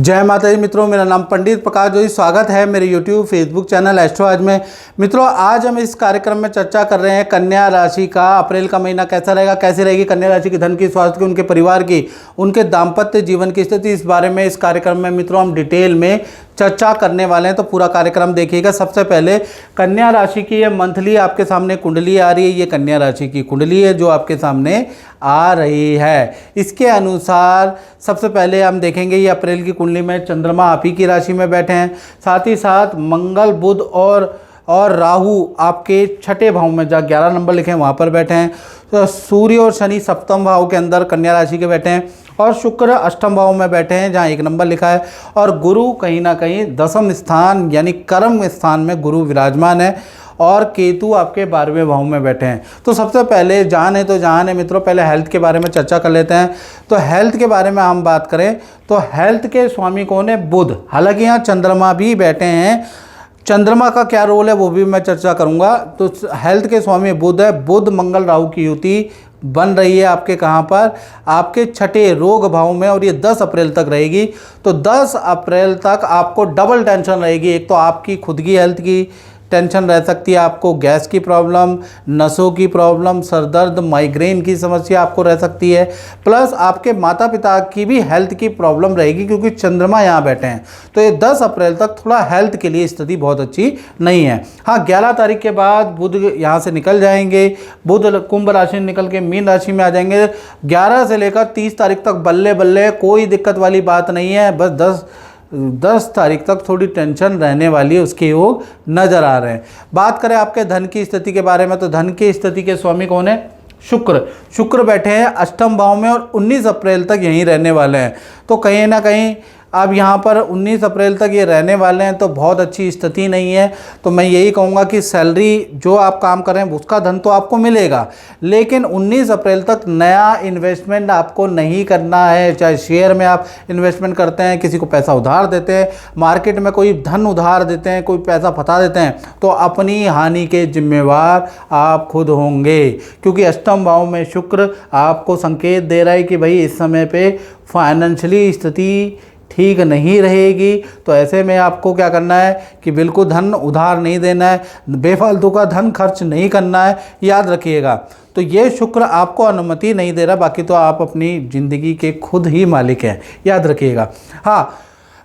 जय माता दी मित्रों, मेरा नाम पंडित प्रकाश जोशी। स्वागत है मेरे YouTube फेसबुक चैनल एस्ट्रो आज में। मित्रों, आज हम इस कार्यक्रम में चर्चा कर रहे हैं कन्या राशि का अप्रैल का महीना कैसा रहेगा, कैसी रहेगी कन्या राशि की धन की, स्वास्थ्य की, उनके परिवार की, उनके दाम्पत्य जीवन की स्थिति। इस बारे में इस कार्यक्रम में मित्रों हम डिटेल में चर्चा करने वाले हैं, तो पूरा कार्यक्रम देखिएगा। सबसे पहले कन्या राशि की ये मंथली आपके सामने कुंडली आ रही है। ये कन्या राशि की कुंडली है जो आपके सामने आ रही है। इसके अनुसार सबसे पहले हम देखेंगे ये अप्रैल की कुंडली में चंद्रमा आप ही की राशि में बैठे हैं, साथ ही साथ मंगल, बुध और राहु आपके छठे भाव में, जहाँ 11 नंबर लिखे हैं वहाँ पर बैठे हैं। तो सूर्य और शनि सप्तम भाव के अंदर कन्या राशि के बैठे हैं, और शुक्र अष्टम भाव में बैठे हैं जहाँ 1 नंबर लिखा है, और गुरु कहीं ना कहीं दसम स्थान यानी कर्म स्थान में गुरु विराजमान है, और केतु आपके 12वें भाव में बैठे हैं। तो सबसे पहले जान है मित्रों, पहले हेल्थ के बारे में चर्चा कर लेते हैं। तो हेल्थ के बारे में हम बात करें तो हेल्थ के स्वामी कौन है? बुध। हालांकि यहाँ चंद्रमा भी बैठे हैं, चंद्रमा का क्या रोल है वो भी मैं चर्चा करूंगा। तो हेल्थ के स्वामी बुध है। बुध मंगल राहु की युति बन रही है आपके कहाँ पर? आपके छठे रोग भाव में, और ये 10 अप्रैल तक रहेगी। तो 10 अप्रैल तक आपको डबल टेंशन रहेगी। एक तो आपकी खुद की हेल्थ की टेंशन रह सकती है, आपको गैस की प्रॉब्लम, नसों की प्रॉब्लम, सरदर्द, माइग्रेन की समस्या आपको रह सकती है, प्लस आपके माता पिता की भी हेल्थ की प्रॉब्लम रहेगी क्योंकि चंद्रमा यहाँ बैठे हैं। तो ये 10 अप्रैल तक थोड़ा हेल्थ के लिए स्थिति बहुत अच्छी नहीं है। हाँ, 11 तारीख के बाद बुध यहाँ से निकल जाएंगे। बुध कुंभ राशि निकल के मीन राशि में आ जाएंगे। 11 से लेकर 30 तारीख तक बल्ले बल्ले, कोई दिक्कत वाली बात नहीं है। बस 10 तारीख तक थोड़ी टेंशन रहने वाली है, उसके योग नज़र आ रहे हैं। बात करें आपके धन की स्थिति के बारे में, तो धन की स्थिति के स्वामी कौन है? शुक्र बैठे हैं अष्टम भाव में, और 19 अप्रैल तक यहीं रहने वाले हैं। तो कहीं ना कहीं अब यहाँ पर 19 अप्रैल तक ये रहने वाले हैं, तो बहुत अच्छी स्थिति नहीं है। तो मैं यही कहूँगा कि सैलरी जो आप काम कर रहे हैं उसका धन तो आपको मिलेगा, लेकिन 19 अप्रैल तक नया इन्वेस्टमेंट आपको नहीं करना है। चाहे शेयर में आप इन्वेस्टमेंट करते हैं, किसी को पैसा उधार देते हैं, मार्केट में कोई धन उधार देते हैं, कोई पैसा फंसा देते हैं, तो अपनी हानि के जिम्मेवार आप खुद होंगे। क्योंकि अष्टम भाव में शुक्र आपको संकेत दे रहा है कि भाई इस समय पे फाइनेंशियली स्थिति ठीक नहीं रहेगी। तो ऐसे में आपको क्या करना है कि बिल्कुल धन उधार नहीं देना है, बेफालतू का धन खर्च नहीं करना है, याद रखिएगा। तो ये शुक्र आपको अनुमति नहीं दे रहा, बाकी तो आप अपनी ज़िंदगी के खुद ही मालिक हैं, याद रखिएगा। हाँ,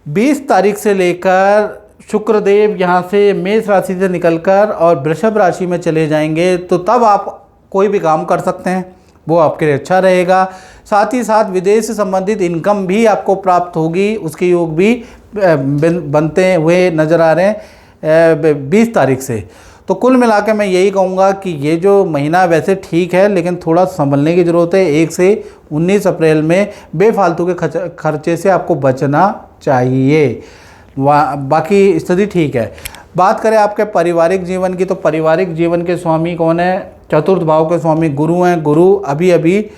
20 तारीख से लेकर शुक्रदेव यहाँ से मेष राशि से निकलकर और वृषभ राशि में चले जाएंगे, तो तब आप कोई भी काम कर सकते हैं, वो आपके लिए अच्छा रहेगा। साथ ही साथ विदेश से संबंधित इनकम भी आपको प्राप्त होगी, उसके योग भी बनते हुए नज़र आ रहे हैं 20 तारीख से। तो कुल मिला के मैं यही कहूँगा कि ये जो महीना वैसे ठीक है, लेकिन थोड़ा संभलने की ज़रूरत है। 1 से 19 अप्रैल में बेफालतू के खर्चे से आपको बचना चाहिए, बाकी स्थिति ठीक है। बात करें आपके पारिवारिक जीवन की, तो पारिवारिक जीवन के स्वामी कौन है? चतुर्थ भाव के स्वामी गुरु हैं। गुरु अभी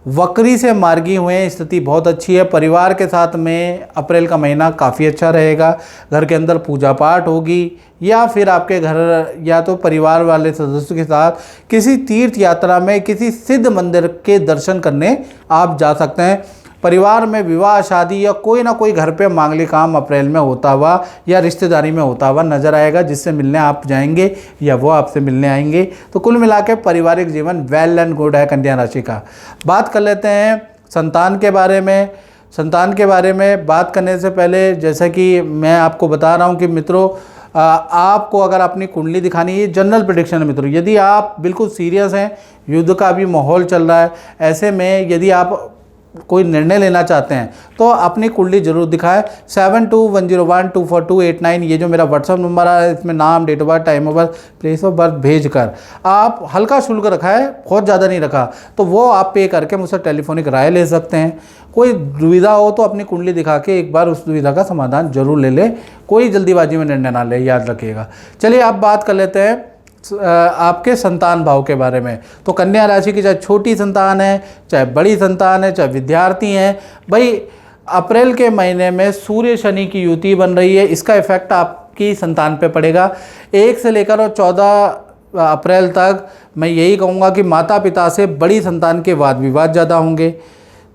वक्री से मार्गी हुए हैं, स्थिति बहुत अच्छी है। परिवार के साथ में अप्रैल का महीना काफ़ी अच्छा रहेगा। घर के अंदर पूजा पाठ होगी, या फिर आपके घर या तो परिवार वाले सदस्यों के साथ किसी तीर्थ यात्रा में किसी सिद्ध मंदिर के दर्शन करने आप जा सकते हैं। परिवार में विवाह, शादी या कोई ना कोई घर पे मांगलिक काम अप्रैल में होता हुआ या रिश्तेदारी में होता हुआ नजर आएगा, जिससे मिलने आप जाएंगे या वो आपसे मिलने आएंगे। तो कुल मिला के पारिवारिक जीवन वेल एंड गुड है कन्या राशि का। बात कर लेते हैं संतान के बारे में। संतान के बारे में बात करने से पहले, जैसा कि मैं आपको बता रहा हूँ कि मित्रों, आपको अगर अपनी कुंडली दिखानी है, जनरल प्रेडिक्शन है मित्रों। यदि आप बिल्कुल सीरियस हैं, युद्ध का भी माहौल चल रहा है, ऐसे में यदि आप कोई निर्णय लेना चाहते हैं तो अपनी कुंडली जरूर दिखाएं। 7210124289 ये जो मेरा व्हाट्सअप नंबर है, इसमें नाम, date of birth, time of birth, place of birth भेजकर, आप हल्का शुल्क रखा है, बहुत ज़्यादा नहीं रखा, तो वो आप पे करके मुझसे टेलीफोनिक राय ले सकते हैं। कोई दुविधा हो तो अपनी कुंडली दिखा के एक बार उस दुविधा का समाधान जरूर ले लें, कोई जल्दीबाजी में निर्णय ना ले, याद रखिएगा। चलिए अब बात कर लेते हैं आपके संतान भाव के बारे में। तो कन्या राशि की चाहे छोटी संतान है, चाहे बड़ी संतान है, चाहे विद्यार्थी हैं, भाई अप्रैल के महीने में सूर्य शनि की युति बन रही है, इसका इफेक्ट आपकी संतान पे पड़ेगा। 1 से लेकर और 14 अप्रैल तक मैं यही कहूँगा कि माता पिता से बड़ी संतान के वाद विवाद ज़्यादा होंगे।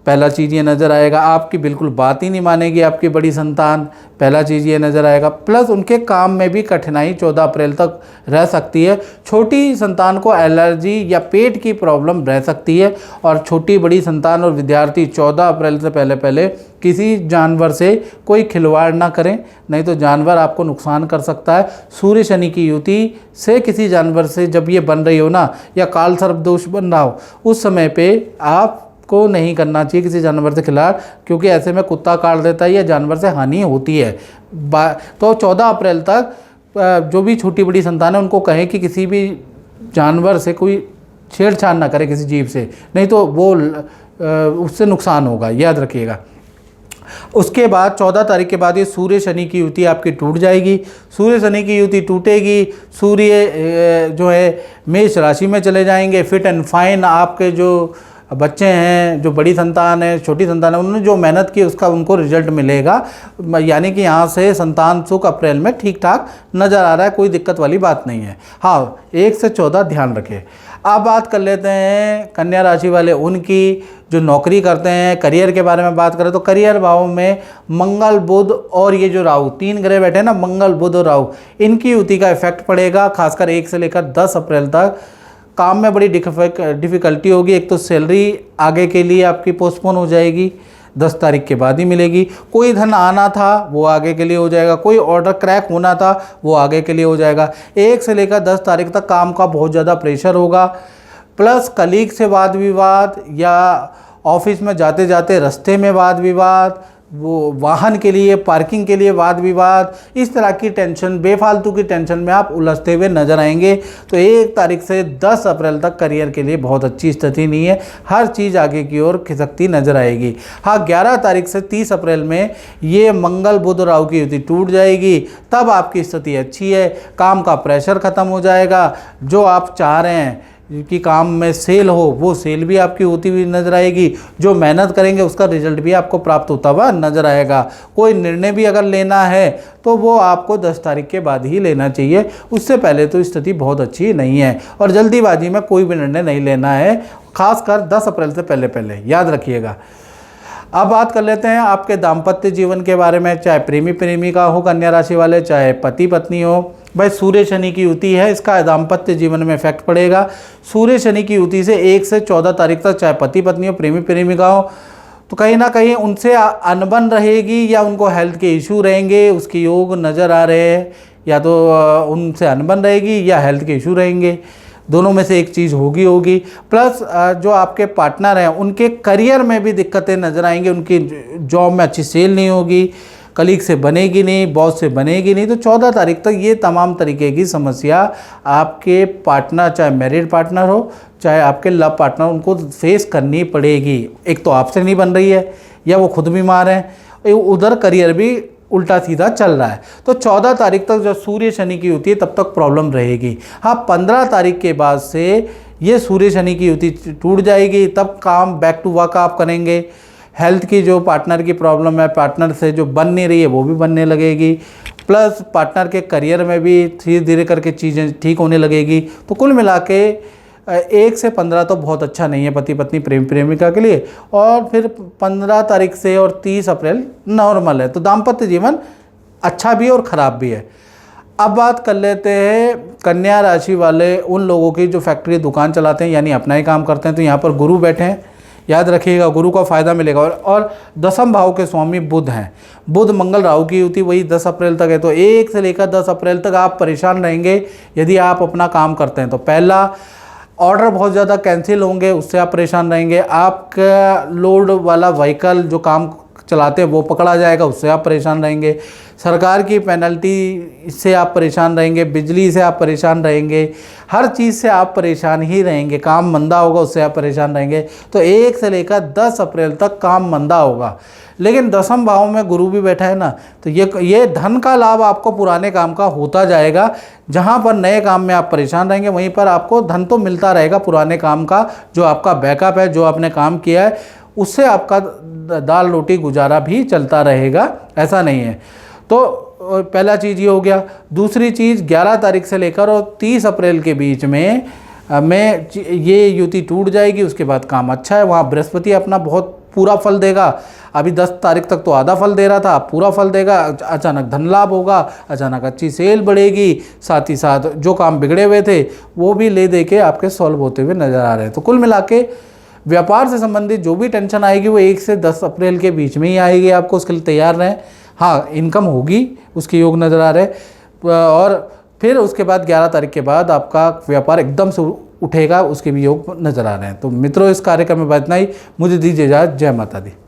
पहला चीज़ ये नज़र आएगा। आपकी बिल्कुल बात ही नहीं मानेगी आपकी बड़ी संतान, पहला चीज़ ये नज़र आएगा। प्लस उनके काम में भी कठिनाई 14 अप्रैल तक रह सकती है। छोटी संतान को एलर्जी या पेट की प्रॉब्लम रह सकती है। और छोटी बड़ी संतान और विद्यार्थी 14 अप्रैल से पहले पहले किसी जानवर से कोई खिलवाड़ ना करें, नहीं तो जानवर आपको नुकसान कर सकता है। सूर्य शनि की युति से किसी जानवर से जब ये बन रही हो ना, या काल सर्प दोष बन रहा हो, उस समय पे आपको नहीं करना चाहिए किसी जानवर से खिलवाड़, क्योंकि ऐसे में कुत्ता काट देता है या जानवर से हानि होती है। तो 14 अप्रैल तक जो भी छोटी बड़ी संतान है उनको कहें कि किसी भी जानवर से कोई छेड़छाड़ ना करे, किसी जीव से, नहीं तो वो उससे नुकसान होगा, याद रखिएगा। उसके बाद 14 तारीख के बाद ये सूर्य शनि की युति आपकी टूट जाएगी। सूर्य शनि की युति टूटेगी, सूर्य जो है मेष राशि में चले जाएंगे। फिट एंड फाइन आपके जो बच्चे हैं, जो बड़ी संतान है, छोटी संतान है, उन्होंने जो मेहनत की उसका उनको रिजल्ट मिलेगा। यानी कि यहाँ से संतान सुख अप्रैल में ठीक ठाक नज़र आ रहा है, कोई दिक्कत वाली बात नहीं है। हाँ, 1 से 14 ध्यान रखें। अब बात कर लेते हैं कन्या राशि वाले उनकी जो नौकरी करते हैं, करियर के बारे में बात करें तो करियर भाव में मंगल, बुध और ये जो राहु, 3 ग्रह बैठे हैं ना, मंगल, बुध और राहु, इनकी युति का इफेक्ट पड़ेगा। खासकर 1 से लेकर 10 अप्रैल तक काम में बड़ी डिफ़िकल्टी होगी। एक तो सैलरी आगे के लिए आपकी पोस्टपोन हो जाएगी, 10 तारीख के बाद ही मिलेगी। कोई धन आना था वो आगे के लिए हो जाएगा, कोई ऑर्डर क्रैक होना था वो आगे के लिए हो जाएगा। 1 से लेकर 10 तारीख तक काम का बहुत ज़्यादा प्रेशर होगा। प्लस कलीग से वाद विवाद, या ऑफिस में जाते जाते रास्ते में वाद विवाद, वो वाहन के लिए, पार्किंग के लिए वाद विवाद, इस तरह की टेंशन, बेफालतू की टेंशन में आप उलझते हुए नजर आएंगे। तो 1 तारीख से 10 अप्रैल तक करियर के लिए बहुत अच्छी स्थिति नहीं है, हर चीज़ आगे की ओर खिसकती नजर आएगी। हाँ, 11 तारीख से 30 अप्रैल में ये मंगल, बुध, राहु की युति टूट जाएगी, तब आपकी स्थिति अच्छी है। काम का प्रेशर खत्म हो जाएगा, जो आप चाह रहे हैं कि काम में सेल हो, वो सेल भी आपकी होती हुई नजर आएगी। जो मेहनत करेंगे उसका रिजल्ट भी आपको प्राप्त होता हुआ नजर आएगा। कोई निर्णय भी अगर लेना है तो वो आपको 10 तारीख के बाद ही लेना चाहिए, उससे पहले तो स्थिति बहुत अच्छी नहीं है। और जल्दीबाजी में कोई भी निर्णय नहीं लेना है, खासकर 10 अप्रैल से पहले पहले, याद रखिएगा। अब बात कर लेते हैं आपके दाम्पत्य जीवन के बारे में, चाहे प्रेमी प्रेमिका हो कन्या राशि वाले, चाहे पति पत्नी हो। भाई, सूर्य शनि की युति है, इसका दाम्पत्य जीवन में इफेक्ट पड़ेगा। सूर्य शनि की युति से 1 से 14 तारीख तक, चाहे पति पत्नी हो, प्रेमी प्रेमिका हो, तो कहीं ना कहीं उनसे अनबन रहेगी, या उनको हेल्थ के इशू रहेंगे, उसके योग नज़र आ रहे हैं। या तो उनसे अनबन रहेगी या हेल्थ के इशू रहेंगे, दोनों में से एक चीज़ होगी। प्लस जो आपके पार्टनर हैं उनके करियर में भी दिक्कतें नज़र आएंगी, उनकी जॉब में अच्छी सेल नहीं होगी, कलीग से बनेगी नहीं, बॉस से बनेगी नहीं। तो 14 तारीख तक ये तमाम तरीके की समस्या आपके पार्टनर, चाहे मैरिड पार्टनर हो, चाहे आपके लव पार्टनर, उनको फेस करनी पड़ेगी। एक तो आपसे नहीं बन रही है, या वो खुद बीमार हैं, उधर करियर भी उल्टा सीधा चल रहा है। तो 14 तारीख तक जब सूर्य शनि की युति है तब तक प्रॉब्लम रहेगी। हाँ, 15 तारीख के बाद से ये सूर्य शनि की युति टूट जाएगी, तब काम बैक टू वर्क आप करेंगे। हेल्थ की जो पार्टनर की प्रॉब्लम है, पार्टनर से जो बन नहीं रही है, वो भी बनने लगेगी। प्लस पार्टनर के करियर में भी धीरे धीरे करके चीज़ें ठीक होने लगेगी। तो कुल मिला के 1 से 15 तो बहुत अच्छा नहीं है पति पत्नी प्रेम प्रेमिका के लिए, और फिर 15 तारीख से और 30 अप्रैल नॉर्मल है। तो दाम्पत्य जीवन अच्छा भी है और ख़राब भी है। अब बात कर लेते हैं कन्या राशि वाले उन लोगों की जो फैक्ट्री दुकान चलाते हैं, यानी अपना ही काम करते हैं। तो यहाँ पर गुरु बैठे हैं, याद रखिएगा, गुरु का फ़ायदा मिलेगा। और 10वें भाव के स्वामी बुध हैं। बुध मंगल राहु की युति वही 10 अप्रैल तक है। तो 1 से लेकर 10 अप्रैल तक आप परेशान रहेंगे यदि आप अपना काम करते हैं। तो पहला, ऑर्डर बहुत ज़्यादा कैंसिल होंगे, उससे आप परेशान रहेंगे। आपका लोड वाला व्हीकल जो काम चलाते हैं वो पकड़ा जाएगा, उससे आप परेशान रहेंगे। सरकार की पेनल्टी से आप परेशान रहेंगे, बिजली से आप परेशान रहेंगे, हर चीज़ से आप परेशान ही रहेंगे। काम मंदा होगा, उससे आप परेशान रहेंगे। तो 1 से लेकर 10 अप्रैल तक काम मंदा होगा। लेकिन 10वें भाव में गुरु भी बैठा है ना, तो ये धन का लाभ आपको पुराने काम का होता जाएगा। जहाँ पर नए काम में आप परेशान रहेंगे, वहीं पर आपको धन तो मिलता रहेगा पुराने काम का, जो आपका बैकअप है, जो आपने काम किया है, उससे आपका दाल रोटी गुजारा भी चलता रहेगा, ऐसा नहीं है। तो पहला चीज़ ये हो गया। दूसरी चीज़, 11 तारीख से लेकर और 30 अप्रैल के बीच में ये युति टूट जाएगी। उसके बाद काम अच्छा है, वहाँ बृहस्पति अपना बहुत पूरा फल देगा। अभी 10 तारीख तक तो आधा फल दे रहा था, पूरा फल देगा। अचानक धन लाभ होगा, अचानक अच्छी सेल बढ़ेगी, साथ ही साथ जो काम बिगड़े हुए थे वो भी ले दे के आपके सॉल्व होते हुए नजर आ रहे हैं। तो कुल मिला के व्यापार से संबंधित जो भी टेंशन आएगी वो 1 से 10 अप्रैल के बीच में ही आएगी आपको, उसके लिए तैयार रहें। हाँ, इनकम होगी, उसके योग नज़र आ रहे। और फिर उसके बाद 11 तारीख के बाद आपका व्यापार एकदम से उठेगा, उसके भी योग नज़र आ रहे हैं। तो मित्रों, इस कार्यक्रम में इतना ही। मुझे दीजिए इजाज़त। जय माता दी।